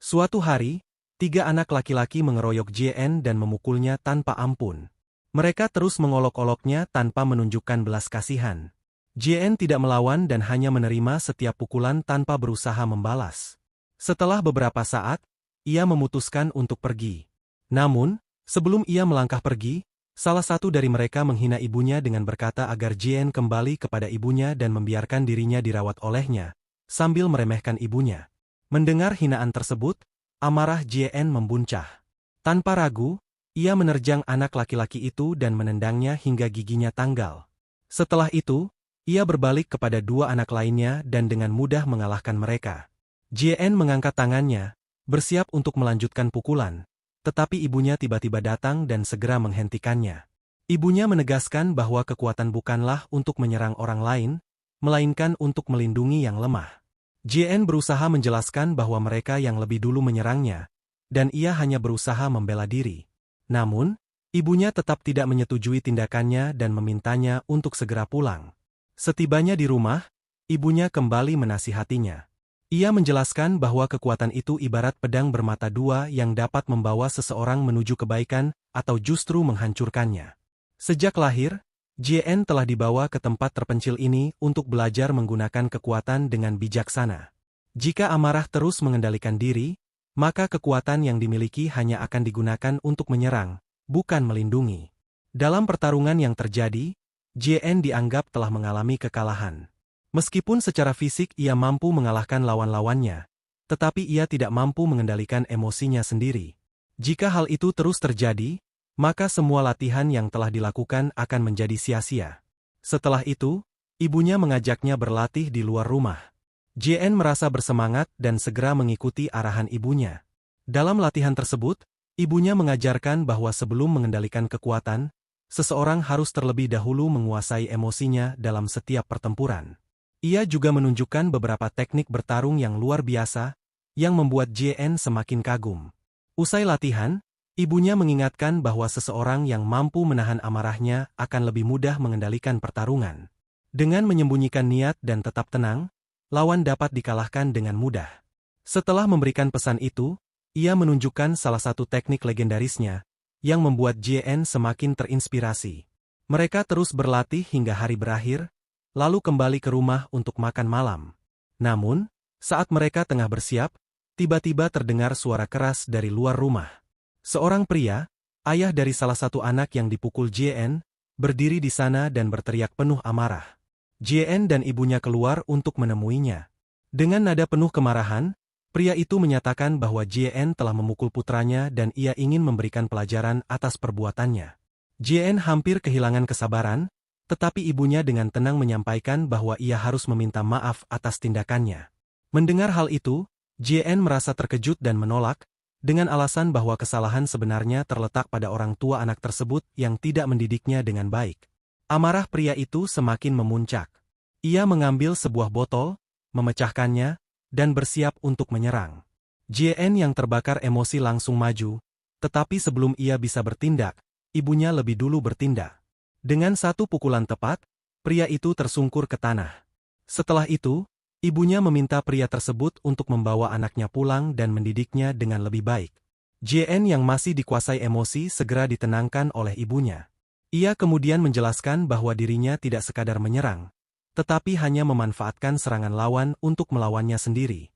Suatu hari, 3 anak laki-laki mengeroyok JN dan memukulnya tanpa ampun. Mereka terus mengolok-oloknya tanpa menunjukkan belas kasihan. JN tidak melawan dan hanya menerima setiap pukulan tanpa berusaha membalas. Setelah beberapa saat, ia memutuskan untuk pergi. Namun, sebelum ia melangkah pergi, salah satu dari mereka menghina ibunya dengan berkata agar JN kembali kepada ibunya dan membiarkan dirinya dirawat olehnya, sambil meremehkan ibunya. Mendengar hinaan tersebut, amarah JN membuncah. Tanpa ragu, ia menerjang anak laki-laki itu dan menendangnya hingga giginya tanggal. Setelah itu, ia berbalik kepada 2 anak lainnya dan dengan mudah mengalahkan mereka. JN mengangkat tangannya, bersiap untuk melanjutkan pukulan, tetapi ibunya tiba-tiba datang dan segera menghentikannya. Ibunya menegaskan bahwa kekuatan bukanlah untuk menyerang orang lain, melainkan untuk melindungi yang lemah. JN berusaha menjelaskan bahwa mereka yang lebih dulu menyerangnya, dan ia hanya berusaha membela diri. Namun, ibunya tetap tidak menyetujui tindakannya dan memintanya untuk segera pulang. Setibanya di rumah, ibunya kembali menasihatinya. Ia menjelaskan bahwa kekuatan itu ibarat pedang bermata dua yang dapat membawa seseorang menuju kebaikan atau justru menghancurkannya. Sejak lahir, JN telah dibawa ke tempat terpencil ini untuk belajar menggunakan kekuatan dengan bijaksana. Jika amarah terus mengendalikan diri, maka kekuatan yang dimiliki hanya akan digunakan untuk menyerang, bukan melindungi. Dalam pertarungan yang terjadi, JN dianggap telah mengalami kekalahan. Meskipun secara fisik ia mampu mengalahkan lawan-lawannya, tetapi ia tidak mampu mengendalikan emosinya sendiri. Jika hal itu terus terjadi, maka semua latihan yang telah dilakukan akan menjadi sia-sia. Setelah itu, ibunya mengajaknya berlatih di luar rumah. JN merasa bersemangat dan segera mengikuti arahan ibunya. Dalam latihan tersebut, ibunya mengajarkan bahwa sebelum mengendalikan kekuatan, seseorang harus terlebih dahulu menguasai emosinya dalam setiap pertempuran. Ia juga menunjukkan beberapa teknik bertarung yang luar biasa, yang membuat JN semakin kagum. Usai latihan, ibunya mengingatkan bahwa seseorang yang mampu menahan amarahnya akan lebih mudah mengendalikan pertarungan. Dengan menyembunyikan niat dan tetap tenang, lawan dapat dikalahkan dengan mudah. Setelah memberikan pesan itu, ia menunjukkan salah satu teknik legendarisnya, yang membuat JN semakin terinspirasi. Mereka terus berlatih hingga hari berakhir, lalu kembali ke rumah untuk makan malam. Namun, saat mereka tengah bersiap, tiba-tiba terdengar suara keras dari luar rumah. Seorang pria, ayah dari salah satu anak yang dipukul JN, berdiri di sana dan berteriak penuh amarah. JN dan ibunya keluar untuk menemuinya. Dengan nada penuh kemarahan, pria itu menyatakan bahwa JN telah memukul putranya dan ia ingin memberikan pelajaran atas perbuatannya. JN hampir kehilangan kesabaran, tetapi ibunya dengan tenang menyampaikan bahwa ia harus meminta maaf atas tindakannya. Mendengar hal itu, JN merasa terkejut dan menolak, dengan alasan bahwa kesalahan sebenarnya terletak pada orang tua anak tersebut yang tidak mendidiknya dengan baik. Amarah pria itu semakin memuncak. Ia mengambil sebuah botol, memecahkannya, dan bersiap untuk menyerang. JN yang terbakar emosi langsung maju, tetapi sebelum ia bisa bertindak, ibunya lebih dulu bertindak. Dengan satu pukulan tepat, pria itu tersungkur ke tanah. Setelah itu, ibunya meminta pria tersebut untuk membawa anaknya pulang dan mendidiknya dengan lebih baik. JN yang masih dikuasai emosi segera ditenangkan oleh ibunya. Ia kemudian menjelaskan bahwa dirinya tidak sekadar menyerang, tetapi hanya memanfaatkan serangan lawan untuk melawannya sendiri.